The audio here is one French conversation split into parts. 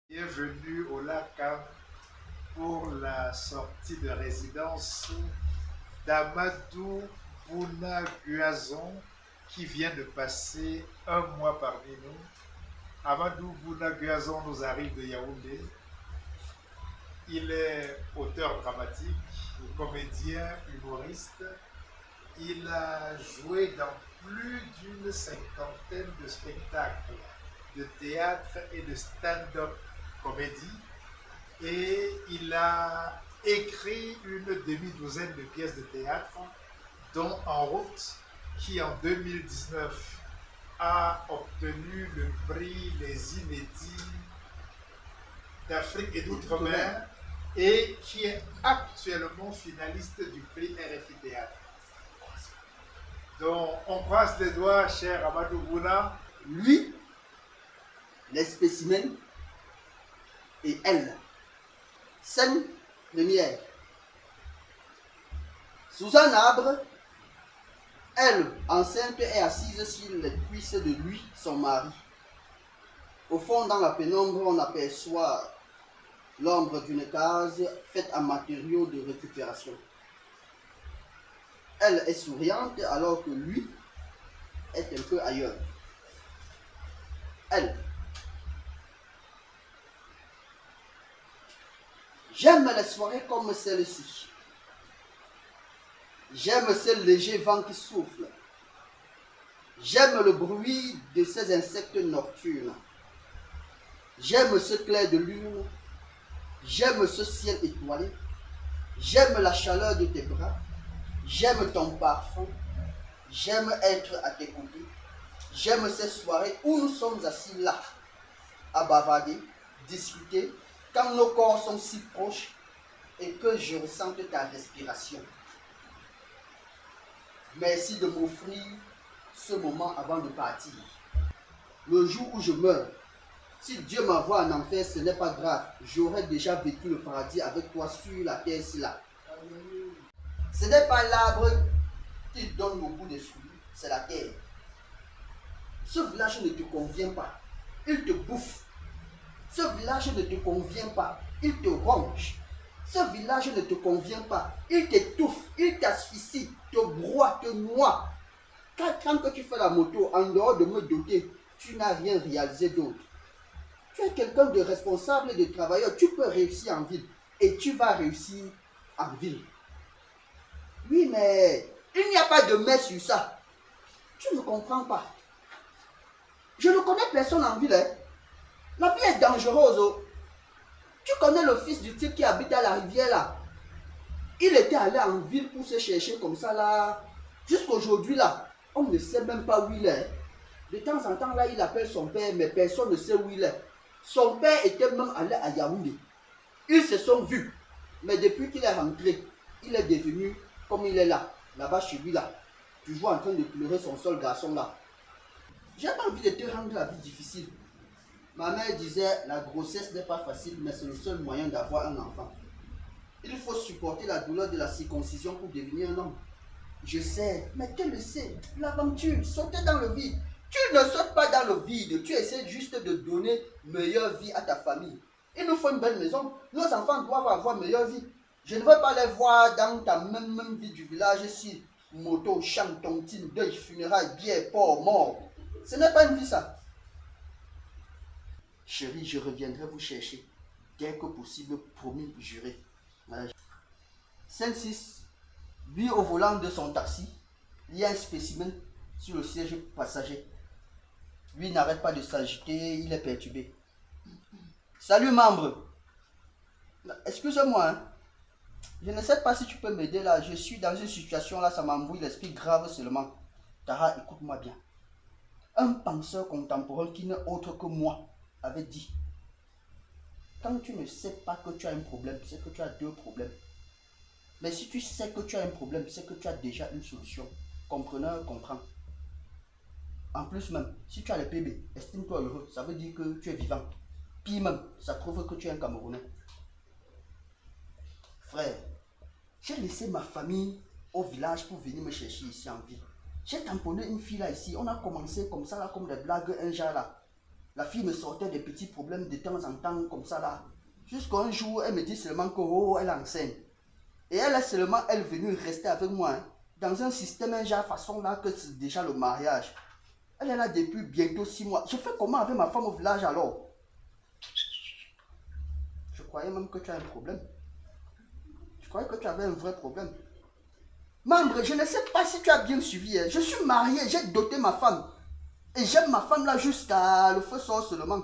Bienvenue au LACAM pour la sortie de résidence d'Amadou Bouna Guazon qui vient de passer un mois parmi nous. Amadou Bouna Guazon nous arrive de Yaoundé. Il est auteur dramatique, comédien, humoriste. Il a joué dans plus d'une cinquantaine de spectacles de théâtre et de stand-up comédie. Et il a écrit une demi-douzaine de pièces de théâtre, dont En route, qui en 2019 a obtenu le prix Les Inédits d'Afrique et d'Outre-mer et qui est actuellement finaliste du prix RFI Théâtre. Donc, on croise les doigts, cher Amadou Bouna. Lui, les spécimens, et elle. Scène première. Sous un arbre, elle, enceinte, est assise sur les cuisses de lui, son mari. Au fond, dans la pénombre, on aperçoit l'ombre d'une case faite en matériaux de récupération. Elle est souriante alors que lui est un peu ailleurs. Elle. J'aime les soirées comme celle-ci. J'aime ce léger vent qui souffle. J'aime le bruit de ces insectes nocturnes. J'aime ce clair de lune. J'aime ce ciel étoilé. J'aime la chaleur de tes bras. J'aime ton parfum. J'aime être à tes côtés. J'aime ces soirées où nous sommes assis là, à bavarder, discuter, quand nos corps sont si proches et que je ressente ta respiration. Merci de m'offrir ce moment avant de partir. Le jour où je meurs, si Dieu m'envoie en enfer, ce n'est pas grave. J'aurais déjà vécu le paradis avec toi sur la terre là. Ce n'est pas l'arbre qui donne le goût des fruits, c'est la terre. Ce village ne te convient pas, il te bouffe. Ce village ne te convient pas, il te ronge. Ce village ne te convient pas, il t'étouffe, il t'asphyxie, te broie, te noie. Quand tu fais la moto, en dehors de me doter, tu n'as rien réalisé d'autre. Tu es quelqu'un de responsable et de travailleur, tu peux réussir en ville et tu vas réussir en ville. Oui, mais il n'y a pas de mais sur ça. Tu ne comprends pas. Je ne connais personne en ville. La vie est dangereuse. Tu connais le fils du type qui habite à la rivière là. Il était allé en ville pour se chercher comme ça là. Jusqu'aujourd'hui là, on ne sait même pas où il est. De temps en temps là, il appelle son père, mais personne ne sait où il est. Son père était même allé à Yaoundé. Ils se sont vus. Mais depuis qu'il est rentré, il est devenu comme il est là. Là-bas chez lui là. Toujours en train de pleurer son seul garçon là. J'ai pas envie de te rendre la vie difficile. Ma mère disait, la grossesse n'est pas facile, mais c'est le seul moyen d'avoir un enfant. Il faut supporter la douleur de la circoncision pour devenir un homme. Je sais, mais tu le sais, l'aventure, sauter dans le vide. Tu ne sautes pas dans le vide, tu essaies juste de donner meilleure vie à ta famille. Il nous faut une belle maison, nos enfants doivent avoir meilleure vie. Je ne veux pas les voir dans ta même vie du village ici. Moto, chant, tontine, deuil, funérailles, bière, porc, mort. Ce n'est pas une vie ça. Chérie, je reviendrai vous chercher dès que possible, promis, juré. Scène 6. Lui au volant de son taxi, il y a un spécimen sur le siège passager. Lui n'arrête pas de s'agiter, il est perturbé. Salut membre. Excuse-moi, hein. Je ne sais pas si tu peux m'aider là. Je suis dans une situation là, ça m'embrouille l'esprit grave seulement. Tara, écoute-moi bien. Un penseur contemporain qui n'est autre que moi avait dit: quand tu ne sais pas que tu as un problème, c'est que tu as deux problèmes. Mais si tu sais que tu as un problème, c'est que tu as déjà une solution. Compreneur comprend. En plus même, si tu as les PB, estime-toi heureux, ça veut dire que tu es vivant. Puis même, ça prouve que tu es un Camerounais. Frère, j'ai laissé ma famille au village pour venir me chercher ici en ville. J'ai tamponné une fille là ici, on a commencé comme ça là, comme des blagues, un genre là. La fille me sortait des petits problèmes de temps en temps comme ça là. Jusqu'à jour, elle me dit seulement que oh, elle enseigne. Et elle est seulement, elle venue rester avec moi. Hein, dans un système, un genre façon là que c'est déjà le mariage. Elle est là depuis bientôt 6 mois. Je fais comment avec ma femme au village alors? Je croyais même que tu as un problème. Je croyais que tu avais un vrai problème. Membre, je ne sais pas si tu as bien suivi. Hein. Je suis marié, j'ai doté ma femme. Et j'aime ma femme là jusqu'à le feu sort seulement.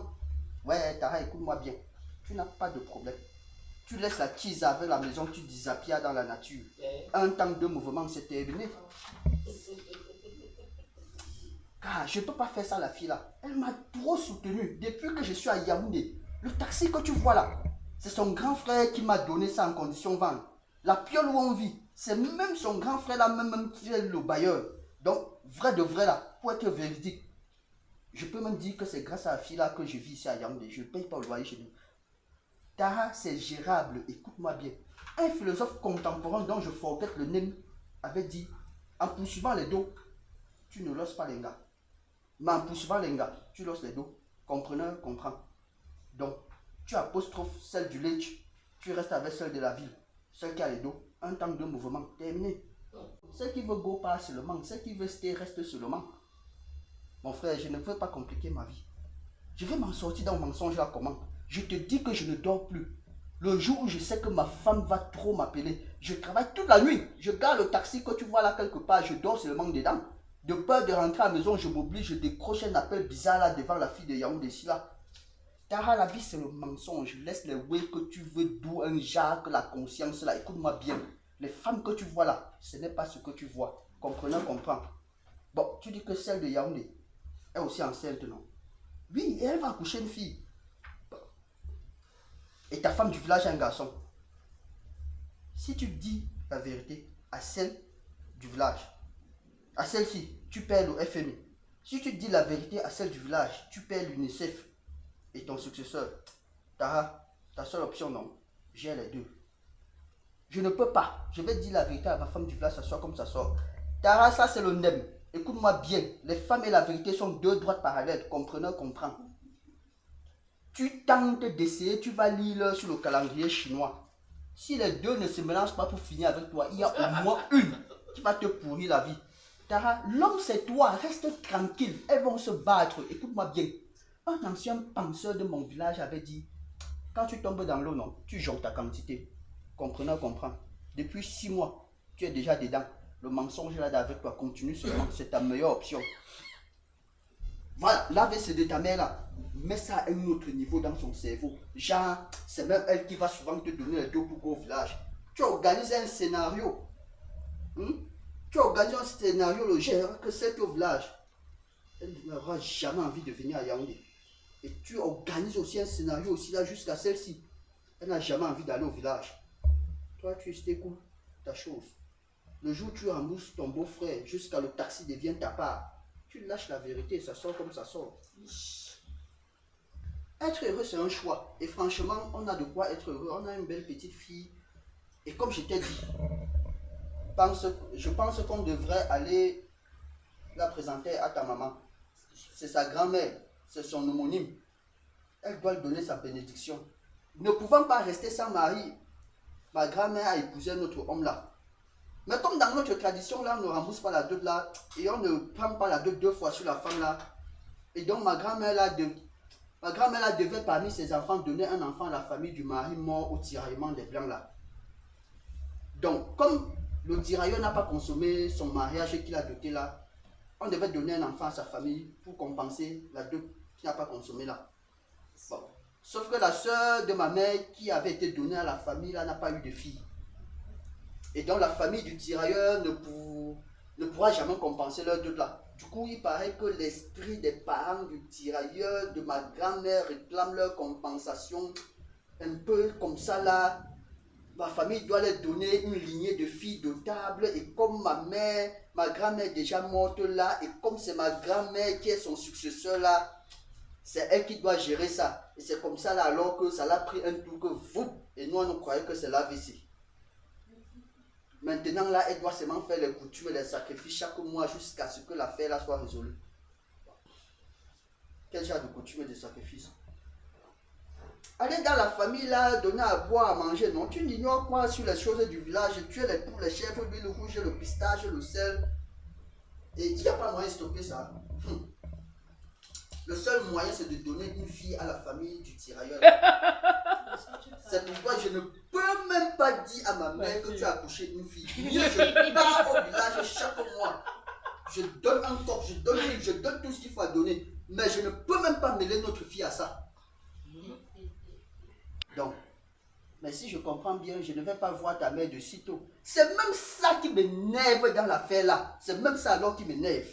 Ouais, Tara, écoute-moi bien. Tu n'as pas de problème. Tu laisses la tise avec la maison, tu disappias dans la nature. Un temps de mouvement, c'est terminé. Car je ne peux pas faire ça, la fille là. Elle m'a trop soutenu depuis que je suis à Yaoundé. Le taxi que tu vois là, c'est son grand frère qui m'a donné ça en condition vente. La piole où on vit, c'est même son grand frère là, même qui est le bailleur. Donc, vrai de vrai là, pour être véridique, je peux même dire que c'est grâce à la fille là que je vis ici à Yaoundé. Je ne paye pas le loyer chez nous. Tara, c'est gérable, écoute-moi bien. Un philosophe contemporain dont je forget le nom avait dit, en poursuivant les dos, tu ne losses pas les gars. Mais en poursuivant les gars, tu losses les dos. Compreneur comprend. Donc, tu apostrophes celle du Lynch, tu restes avec celle de la ville, celle qui a les dos, un temps de mouvement, terminé. Celle qui veut go pas seulement, celle qui veut rester seulement. Mon frère, je ne veux pas compliquer ma vie. Je vais m'en sortir dans le mensonge là comment? Je te dis que je ne dors plus. Le jour où je sais que ma femme va trop m'appeler, je travaille toute la nuit. Je garde le taxi que tu vois là quelque part, je dors seulement dedans. De peur de rentrer à la maison, je m'oblige, je décroche un appel bizarre là devant la fille de Yaoundé là. Tara, la vie c'est le mensonge. Laisse les way que tu veux, d'où un genre que la conscience là. Écoute-moi bien. Les femmes que tu vois là, ce n'est pas ce que tu vois. Comprenant, comprends. Bon, tu dis que celle de Yaoundé est aussi enceinte, non? Oui, et elle va accoucher une fille. Et ta femme du village est un garçon. Si tu dis la vérité à celle du village, à celle-ci, tu perds le FMI. Si tu dis la vérité à celle du village, tu perds l'UNICEF et ton successeur. Tara, ta seule option, non. J'ai les deux. Je ne peux pas. Je vais dire la vérité à ma femme du village, ça sort comme ça sort. Tara, ça c'est le NEM. Écoute-moi bien. Les femmes et la vérité sont deux droites parallèles. Compreneur comprend. Tu tentes d'essayer, tu vas lire sur le calendrier chinois. Si les deux ne se mélangent pas pour finir avec toi, il y a au moins une qui va te pourrir la vie. Tara, l'homme c'est toi, reste tranquille, elles vont se battre. Écoute-moi bien. Un ancien penseur de mon village avait dit, quand tu tombes dans l'eau, non, tu jonques ta quantité. Comprenant, comprend. Depuis 6 mois, tu es déjà dedans. Le mensonge là avec toi continue seulement, c'est ta meilleure option. Voilà, l'AVC de ta mère là, mets ça à un autre niveau dans son cerveau. Genre, c'est même elle qui va souvent te donner les dos pour go au village. Tu organises un scénario. Tu organises un scénario, le gère que c'est au village. Elle n'aura jamais envie de venir à Yaoundé. Et tu organises aussi un scénario aussi là jusqu'à celle-ci. Elle n'a jamais envie d'aller au village. Toi, tu t'écoutes ta chose. Le jour où tu rembourses ton beau-frère jusqu'à le taxi devient ta part. Tu lâches la vérité, ça sort comme ça sort. Être heureux, c'est un choix. Et franchement, on a de quoi être heureux. On a une belle petite fille. Et comme je t'ai dit, je pense qu'on devrait aller la présenter à ta maman. C'est sa grand-mère, c'est son homonyme. Elle doit lui donner sa bénédiction. Ne pouvant pas rester sans mari, ma grand-mère a épousé un autre homme là. Mais comme dans notre tradition là, on ne rembourse pas la dot là, et on ne prend pas la dot 2 fois sur la femme là. Et donc ma grand-mère là, devait parmi ses enfants donner un enfant à la famille du mari mort au tiraillement des blancs là. Donc comme le tirailleur n'a pas consommé son mariage qu'il a doté là, on devait donner un enfant à sa famille pour compenser la dot qu'il n'a pas consommé là. Bon. Sauf que la soeur de ma mère qui avait été donnée à la famille là n'a pas eu de fille. Et donc la famille du tirailleur ne pourra jamais compenser leur dot là. Du coup, il paraît que l'esprit des parents du tirailleur, de ma grand-mère, réclame leur compensation. Un peu comme ça là. Ma famille doit leur donner une lignée de filles dotables. Et comme ma grand-mère est déjà morte là, et comme c'est ma grand-mère qui est son successeur là, c'est elle qui doit gérer ça. Et c'est comme ça là, alors que ça l'a pris un tour que vous, et nous on croyait que c'est l'AVC. Maintenant là, elle doit seulement faire les coutumes et les sacrifices chaque mois jusqu'à ce que l'affaire là soit résolue. Quel genre de coutume et de sacrifice? Aller dans la famille là, donner à boire, à manger, non. Tu n'ignores quoi sur les choses du village. Tu es les poules, les chèvres, l'huile rouge, le pistache, le sel. Et il n'y a pas moyen de stopper ça. Le seul moyen, c'est de donner une fille à la famille du tirailleur. C'est pourquoi je ne peux même pas dire à ma mère que tu as accouché une fille. Je pars au village chaque mois. Je donne encore, je donne tout ce qu'il faut à donner. Mais je ne peux même pas mêler notre fille à ça. Donc, mais si je comprends bien, je ne vais pas voir ta mère de sitôt. C'est même ça qui m'énerve dans l'affaire là. C'est même ça alors qui m'énerve.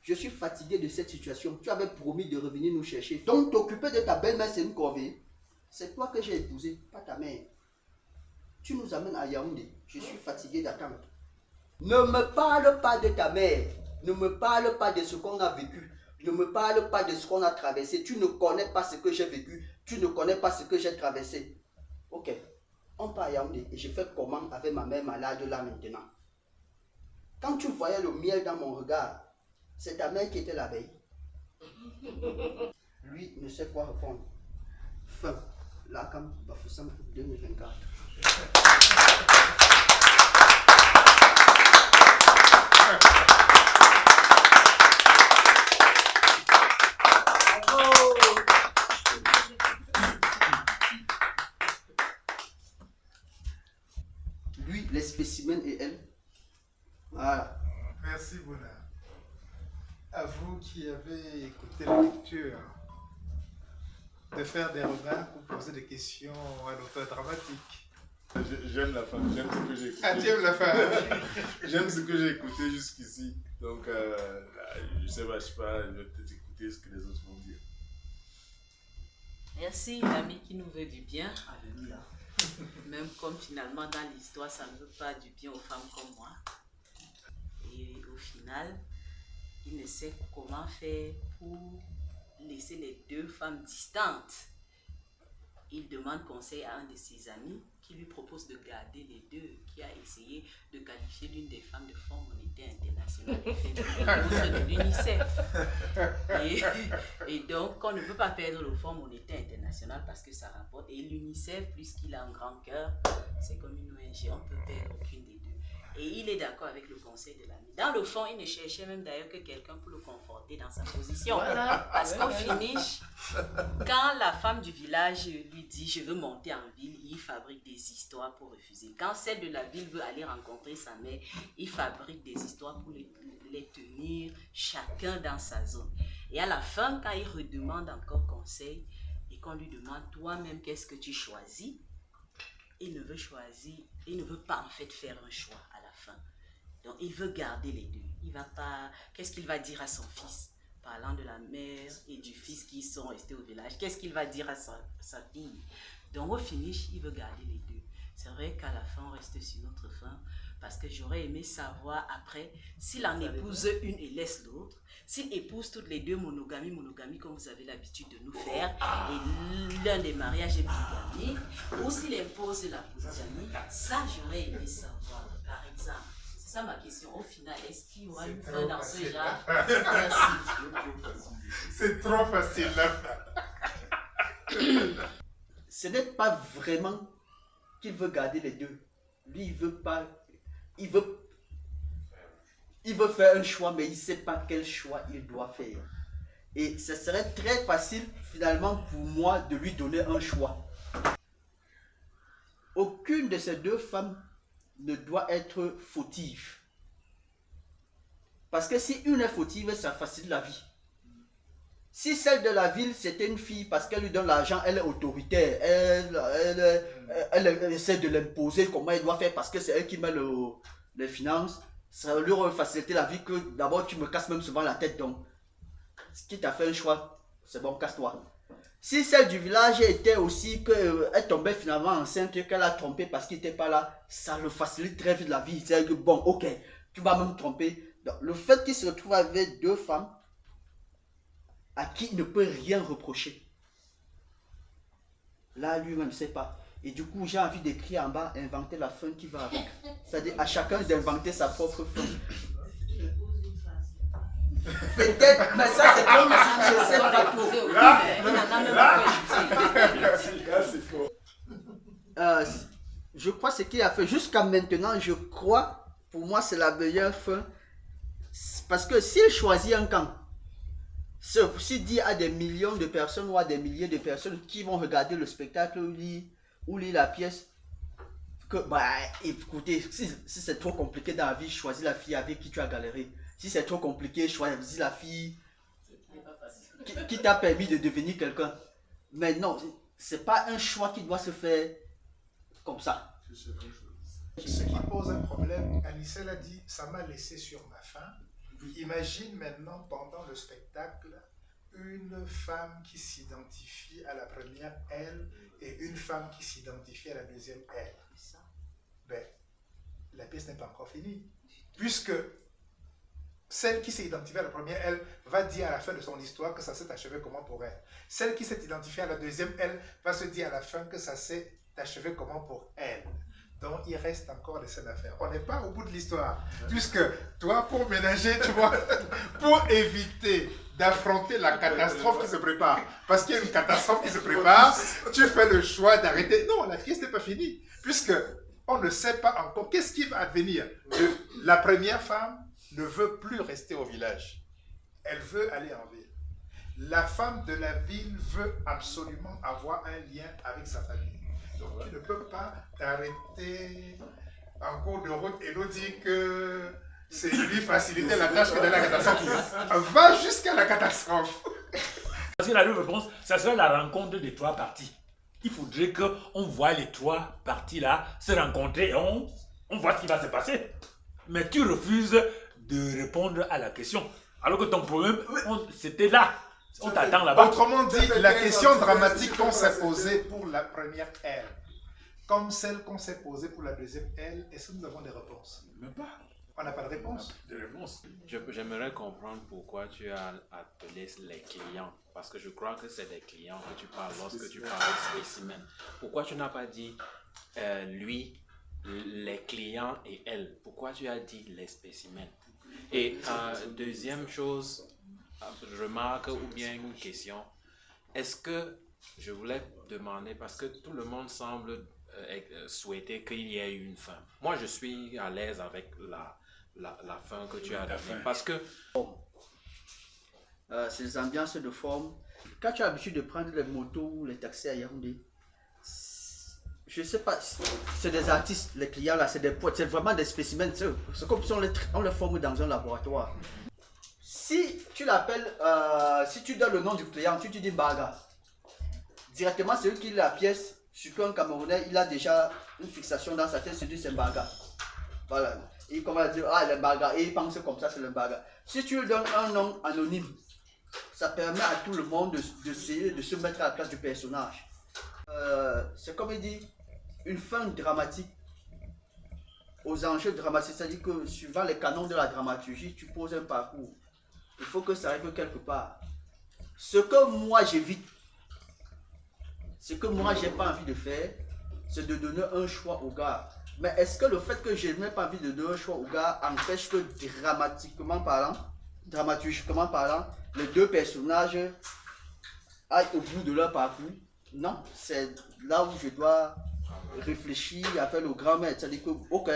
Je suis fatigué de cette situation. Tu avais promis de revenir nous chercher. Donc, t'occuper de ta belle-mère, c'est une corvée. C'est toi que j'ai épousé, pas ta mère. Tu nous amènes à Yaoundé. Je suis fatigué d'attendre. Ne me parle pas de ta mère. Ne me parle pas de ce qu'on a vécu. Ne me parle pas de ce qu'on a traversé. Tu ne connais pas ce que j'ai vécu. Tu ne connais pas ce que j'ai traversé. Ok. On part à Yaoundé et je fais comment avec ma mère malade là maintenant. Quand tu voyais le miel dans mon regard, c'est ta mère qui était la veille. Lui ne sait quoi répondre. Fin. Lakam Bafoussam 2024. Lui, les spécimens et elle. Voilà. Merci Bouna. À vous qui avez écouté la lecture, de faire des remarques ou poser des questions à l'auteur dramatique. J'aime la fin, j'aime ce que j'ai écouté. Ah, tu aimes la fin? J'aime ce que j'ai écouté jusqu'ici. Donc, je sais pas, je vais peut-être écouter ce que les autres vont dire. Merci, l'ami qui nous veut du bien. Même comme finalement dans l'histoire, ça ne veut pas du bien aux femmes comme moi. Et au final, il ne sait comment faire pour laisser les deux femmes distantes. Il demande conseil à un de ses amis qui lui propose de garder les deux, qui a essayé de qualifier l'une des femmes de Fonds monétaire international et fait de l'UNICEF. Et donc, on ne peut pas perdre le Fonds monétaire international parce que ça rapporte. Et l'UNICEF, puisqu'il a un grand cœur, c'est comme une ONG, on ne peut perdre aucune des deux. Et il est d'accord avec le conseil de l'ami. Dans le fond, il ne cherchait même d'ailleurs que quelqu'un pour le conforter dans sa position. Voilà. Parce qu'au finish, quand la femme du village lui dit « je veux monter en ville », il fabrique des histoires pour refuser. Quand celle de la ville veut aller rencontrer sa mère, il fabrique des histoires pour les tenir chacun dans sa zone. Et à la fin, quand il redemande encore conseil et qu'on lui demande « toi-même, qu'est-ce que tu choisis ?» il ne veut choisir, il ne veut pas en fait faire un choix à la fin. Donc il veut garder les deux. Il va pas. Qu'est-ce qu'il va dire à son fils? Parlant de la mère et du fils qui sont restés au village, qu'est-ce qu'il va dire à sa fille? Donc au finish, il veut garder les deux. C'est vrai qu'à la fin, on reste sur notre fin, parce que j'aurais aimé savoir après s'il en épouse une et laisse l'autre, s'il épouse toutes les deux monogamie comme vous avez l'habitude de nous faire, et l'un des mariages est bigamie, ou s'il impose la polygamie. Ça, j'aurais aimé savoir, par exemple. C'est ça ma question. Au final, est-ce qu'il y aura une fin dans ce genre? Merci. C'est trop facile la fin. Ce n'est pas vraiment qu'il veut garder les deux. Lui, il veut pas. Il veut faire un choix, mais il ne sait pas quel choix il doit faire. Et ce serait très facile, finalement, pour moi, de lui donner un choix. Aucune de ces deux femmes ne doit être fautive. Parce que si une est fautive, ça facilite la vie. Si celle de la ville, c'était une fille, parce qu'elle lui donne l'argent, elle est autoritaire, elle essaie de l'imposer comment elle doit faire, parce que c'est elle qui met les finances, ça lui aurait facilité la vie que d'abord tu me casses même souvent la tête. Donc, qui t'a fait un choix, c'est bon, casse-toi. Si celle du village était aussi qu'elle tombait finalement enceinte, qu'elle a trompé parce qu'il n'était pas là, ça le facilite très vite la vie. C'est que bon, ok, tu vas même tromper. Donc, le fait qu'il se retrouve avec deux femmes, à qui il ne peut rien reprocher. Là, lui-même ne sait pas. Et du coup, j'ai envie d'écrire en bas, inventer la fin qui va avec. C'est-à-dire à chacun d'inventer sa propre fin. Peut-être, mais ça c'est comme si je sais pas Pas trop. posé au mais il n'en a même pas hésité. Là, c'est fort. Euh, je crois ce qu'il a fait jusqu'à maintenant, je crois, pour moi c'est la meilleure fin. Parce que s'il choisit un camp, s'il dit à des millions de personnes ou à des milliers de personnes qui vont regarder le spectacle ou lire la pièce, que bah écoutez, si c'est trop compliqué dans la vie, choisis la fille avec qui tu as galéré. Si c'est trop compliqué, choisis la fille qui t'a permis de devenir quelqu'un. Mais non, c'est pas un choix qui doit se faire comme ça. Ce qui pose un problème, Anicel a dit, ça m'a laissé sur ma faim. Imagine maintenant, pendant le spectacle, une femme qui s'identifie à la première elle et une femme qui s'identifie à la deuxième elle. Ben, la pièce n'est pas encore finie. Puisque celle qui s'est identifiée à la première elle va dire à la fin de son histoire que ça s'est achevé comment pour elle. Celle qui s'est identifiée à la deuxième elle va se dire à la fin que ça s'est achevé comment pour elle. Donc, il reste encore des scènes à faire. On n'est pas au bout de l'histoire. Puisque toi, pour ménager, tu vois, pour éviter d'affronter la catastrophe qui se prépare, parce qu'il y a une catastrophe qui se prépare, tu fais le choix d'arrêter. Non, la pièce n'est pas finie. Puisque on ne sait pas encore qu'est-ce qui va advenir. La première femme ne veut plus rester au village. Elle veut aller en ville. La femme de la ville veut absolument avoir un lien avec sa famille. Donc tu ne peux pas t'arrêter en cours de route et nous dire que c'est lui faciliter la tâche que dans la catastrophe. Va jusqu'à la catastrophe. Parce que la réponse, ça serait la rencontre des trois parties. Il faudrait qu'on voit les trois parties-là se rencontrer et on voit ce qui va se passer. Mais tu refuses de répondre à la question. Alors que ton problème, c'était là. On t'attend là-bas. Autrement dit, la question dramatique qu'on s'est posée pour la première L, comme celle qu'on s'est posée pour la deuxième L, est-ce que nous avons des réponses? Même pas. On n'a pas de réponse. De réponse. J'aimerais comprendre pourquoi tu as appelé les clients. Parce que je crois que c'est des clients que tu parles lorsque tu parles de spécimen. Pourquoi tu n'as pas dit lui, les clients et elle? Pourquoi tu as dit les spécimens? Et deuxième chose, remarque ou bien une question. Est-ce que je voulais demander, parce que tout le monde semble souhaiter qu'il y ait une fin. Moi, je suis à l'aise avec la fin que tu as donnée. Parce que c'est les ambiances de forme. Quand tu as l'habitude de prendre les motos ou les taxis à Yaoundé, je ne sais pas, c'est des artistes, les clients là, c'est des poètes, c'est vraiment des spécimens. C'est comme si on les forme dans un laboratoire. Si tu l'appelles, si tu donnes le nom du client, tu dis Mbaga. Directement, celui qui lit la pièce, surtout un Camerounais, il a déjà une fixation dans sa tête, c'est du Mbaga. Voilà. Il commence à dire, ah, le Mbaga, et il pense comme ça, c'est le Mbaga. Si tu lui donnes un nom anonyme, ça permet à tout le monde d'essayer de se mettre à la place du personnage. C'est comme il dit, une fin dramatique aux enjeux dramatiques, c'est-à-dire que suivant les canons de la dramaturgie, tu poses un parcours. Il faut que ça arrive quelque part. Ce que moi j'évite, ce que moi j'ai pas envie de faire, c'est de donner un choix au gars. Mais est-ce que le fait que je n'ai pas envie de donner un choix au gars empêche que dramaturgiquement parlant, les deux personnages aillent au bout de leur parcours? Non, c'est là où je dois réfléchir à faire le grand maître. C'est-à-dire que, ok,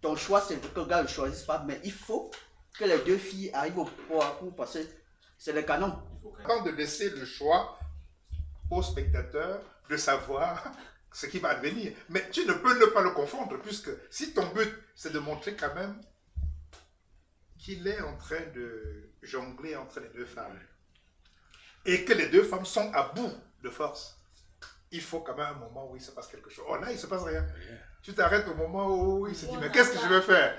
ton choix c'est que le gars ne choisisse pas, mais il faut que les deux filles arrivent au parcours parce que c'est les canons. Avant de laisser le choix au spectateur de savoir ce qui va advenir. Mais tu ne peux ne pas le confondre, puisque si ton but c'est de montrer quand même qu'il est en train de jongler entre les deux femmes et que les deux femmes sont à bout de force, il faut quand même un moment où il se passe quelque chose. Oh là, il ne se passe rien. Tu t'arrêtes au moment où il se dit, mais qu'est-ce que je vais faire?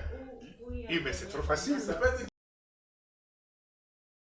Oui, mais c'est trop facile.